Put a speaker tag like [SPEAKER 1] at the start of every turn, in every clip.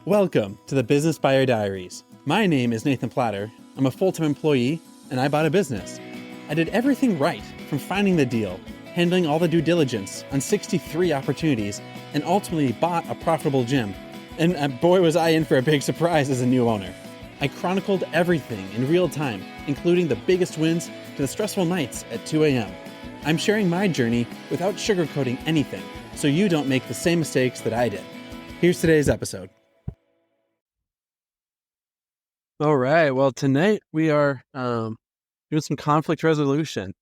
[SPEAKER 1] Welcome to the Business Buyer Diaries. My name is Nathan Platter. I'm a full-time employee, and I bought a business. I did everything right, from finding the deal, handling all the due diligence on 63 opportunities, and ultimately bought a profitable gym. And boy, was I in for a big surprise as a new owner. I chronicled everything in real time, including the biggest wins to the stressful nights at 2 a.m. I'm sharing my journey without sugarcoating anything, so you don't make the same mistakes that I did. Here's today's episode. All right. Well, tonight we are doing some conflict resolution.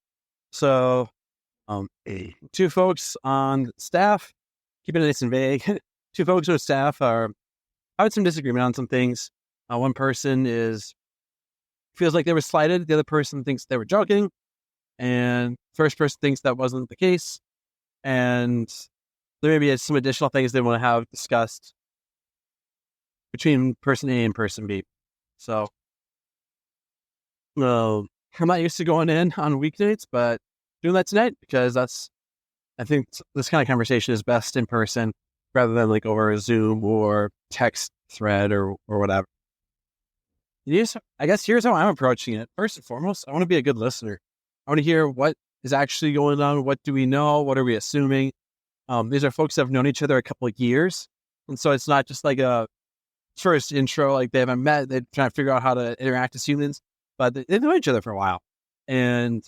[SPEAKER 1] So, two folks on staff, keeping it nice and vague. Two folks on staff are having some disagreement on some things. One person feels like they were slighted. The other person thinks they were joking, and first person thinks that wasn't the case. And there may be some additional things they want to have discussed between person A and person B. So, I'm not used to going in on weekdays, but doing that tonight because I think this kind of conversation is best in person rather than like over a Zoom or text thread or whatever. I guess here's how I'm approaching it. First and foremost, I want to be a good listener. I want to hear what is actually going on. What do we know? What are we assuming? These are folks that have known each other a couple of years. And so it's not just like a first intro, like they haven't met, they're trying to figure out how to interact as humans, but they've known each other for a while. And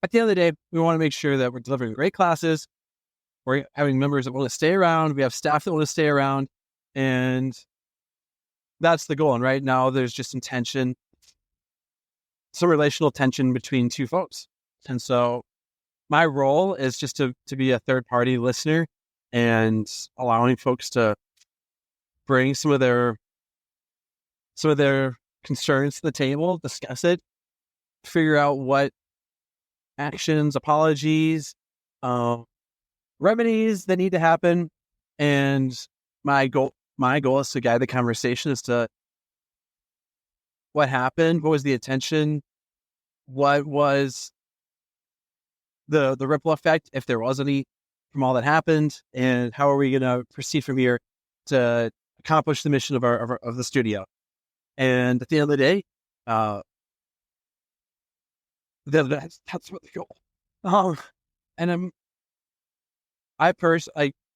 [SPEAKER 1] at the end of the day, we want to make sure that we're delivering great classes. We're having members that want to stay around. We have staff that want to stay around. And that's the goal. And right now there's just some tension, some relational tension between two folks. And so my role is just to be a third party listener and allowing folks to bring some of their concerns to the table, discuss it, figure out what actions, apologies, remedies that need to happen. And my goal is to guide the conversation as to what happened, what was the intention, what was the ripple effect, if there was any, from all that happened, and how are we going to proceed from here to accomplish the mission of the studio. And at the end of the day, that's what the goal. And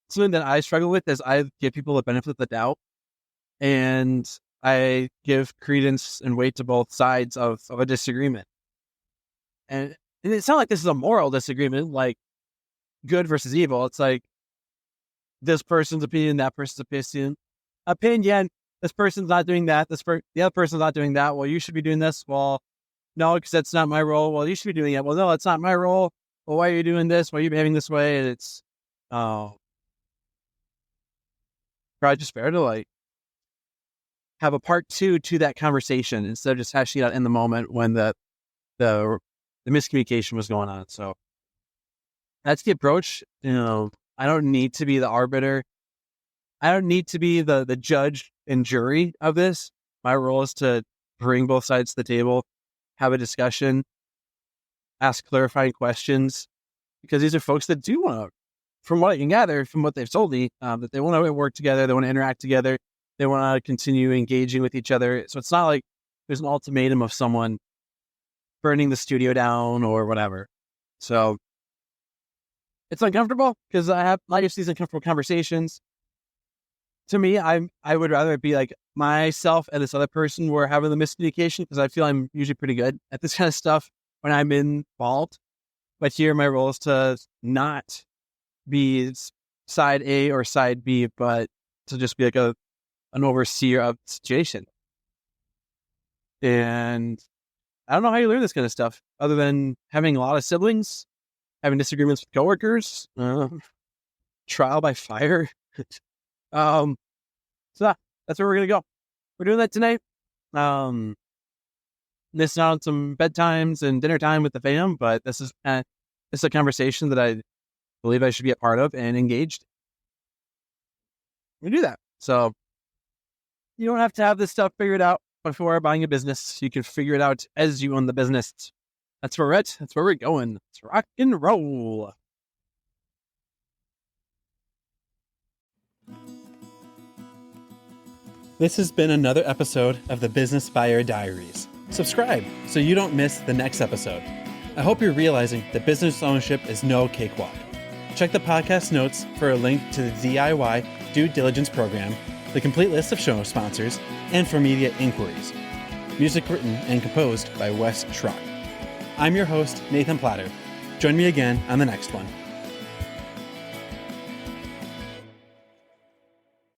[SPEAKER 1] something that I struggle with is I give people the benefit of the doubt, and I give credence and weight to both sides of a disagreement. And it's not like this is a moral disagreement, like good versus evil. It's like this person's opinion, that person's opinion. This person's not doing that. The other person's not doing that. Well, you should be doing this. Well, no, because that's not my role. Well, you should be doing it. Well, no, that's not my role. Well, why are you doing this? Why are you behaving this way? And it's probably just fair to like have a part two to that conversation instead of just hashing it out in the moment when the miscommunication was going on. So that's the approach. I don't need to be the arbiter. I don't need to be the judge and jury of this. My role is to bring both sides to the table, have a discussion, ask clarifying questions, because these are folks that do want to, from what I can gather, from what they've told me, that they want to work together, they want to interact together, they want to continue engaging with each other. So it's not like there's an ultimatum of someone burning the studio down or whatever. So it's uncomfortable because I have these uncomfortable conversations. To me, I would rather it be like myself and this other person were having the miscommunication, because I feel I'm usually pretty good at this kind of stuff when I'm involved. But here, my role is to not be side A or side B, but to just be like an overseer of the situation. And I don't know how you learn this kind of stuff other than having a lot of siblings, having disagreements with coworkers, trial by fire. So that's where we're going to go. We're doing that tonight. Missing out on some bedtimes and dinner time with the fam, but this is a conversation that I believe I should be a part of and engaged. We do that. So you don't have to have this stuff figured out before buying a business. You can figure it out as you own the business. That's where we're at. That's where we're going. Let's rock and roll. This has been another episode of the Business Buyer Diaries. Subscribe so you don't miss the next episode. I hope you're realizing that business ownership is no cakewalk. Check the podcast notes for a link to the DIY Due Diligence program, the complete list of show sponsors, and for media inquiries. Music written and composed by Wes Schrock. I'm your host, Nathan Platter. Join me again on the next one.